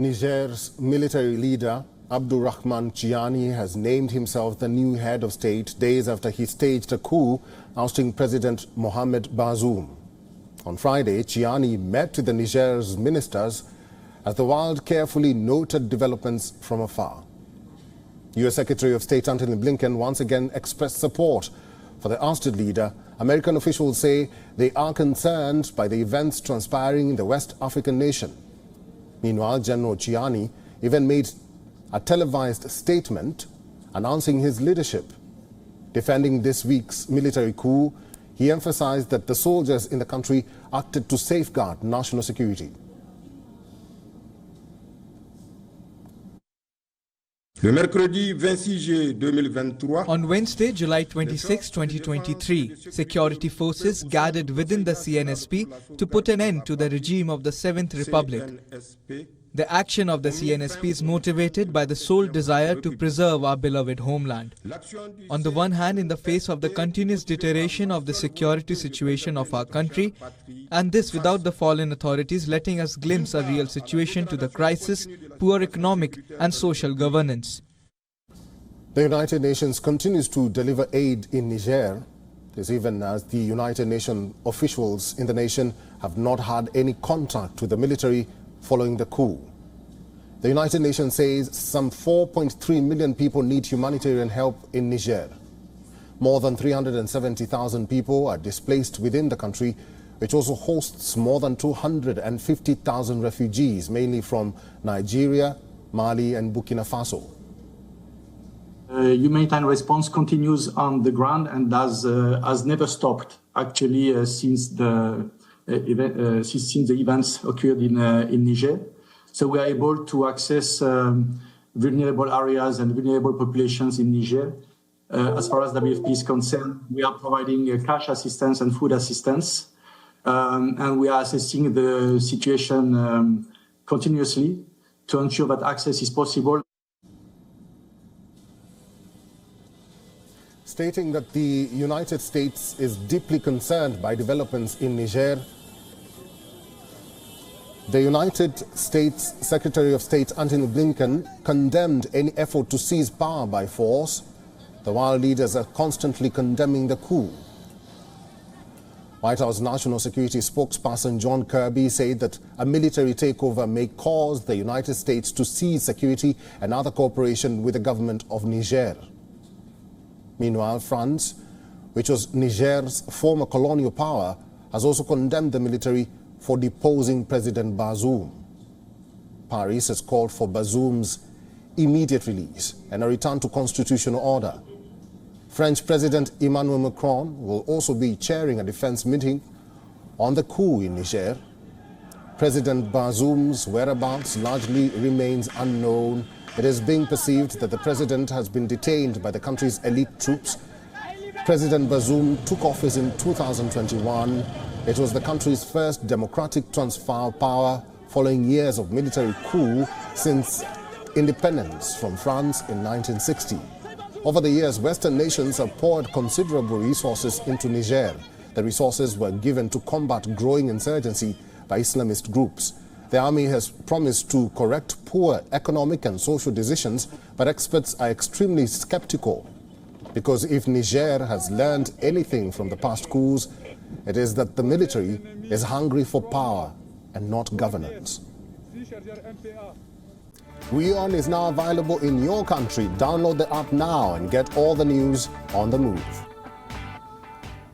Niger's military leader, Abdourahmane Tchiani, has named himself the new head of state days after he staged a coup ousting President Mohamed Bazoum. On Friday, Tchiani met with the Niger's ministers as the world carefully noted developments from afar. U.S. Secretary of State Antony Blinken once again expressed support for the ousted leader. American officials say they are concerned by the events transpiring in the West African nation. Meanwhile, General Tchiani even made a televised statement announcing his leadership. Defending this week's military coup, he emphasized that the soldiers in the country acted to safeguard national security. Le mercredi 26 juillet 2023. On Wednesday, July 26, 2023, security forces gathered within the CNSP to put an end to the regime of the Seventh Republic. The action of the CNSP is motivated by the sole desire to preserve our beloved homeland. On the one hand, in the face of the continuous deterioration of the security situation of our country, and this without the fallen authorities letting us glimpse a real situation to the crisis, poor economic and social governance. The United Nations continues to deliver aid in Niger, this even as the United Nations officials in the nation have not had any contact with the military following the coup. The United Nations says some 4.3 million people need humanitarian help in Niger. More than 370,000 people are displaced within the country, which also hosts more than 250,000 refugees, mainly from Nigeria, Mali and Burkina Faso. Humanitarian response continues on the ground and has never stopped, actually, since the events occurred in Niger. So we are able to access vulnerable areas and vulnerable populations in Niger. As far as WFP is concerned, we are providing cash assistance and food assistance. And we are assessing the situation continuously to ensure that access is possible. Stating that the United States is deeply concerned by developments in Niger, the United States Secretary of State Antony Blinken condemned any effort to seize power by force. The world leaders are constantly condemning the coup. White House National Security spokesperson John Kirby said that a military takeover may cause the United States to seize security and other cooperation with the government of Niger. Meanwhile, France, which was Niger's former colonial power, has also condemned the military for deposing President Bazoum. Paris has called for Bazoum's immediate release and a return to constitutional order. French President Emmanuel Macron will also be chairing a defense meeting on the coup in Niger. President Bazoum's whereabouts largely remains unknown. It is being perceived that the president has been detained by the country's elite troops. President Bazoum took office in 2021. It was the country's first democratic transfer of power following years of military coup since independence from France in 1960. Over the years, Western nations have poured considerable resources into Niger. The resources were given to combat growing insurgency by Islamist groups. The army has promised to correct poor economic and social decisions, but experts are extremely skeptical. Because if Niger has learned anything from the past coups, it is that the military is hungry for power and not governance. WION is now available in your country. Download the app now and get all the news on the move.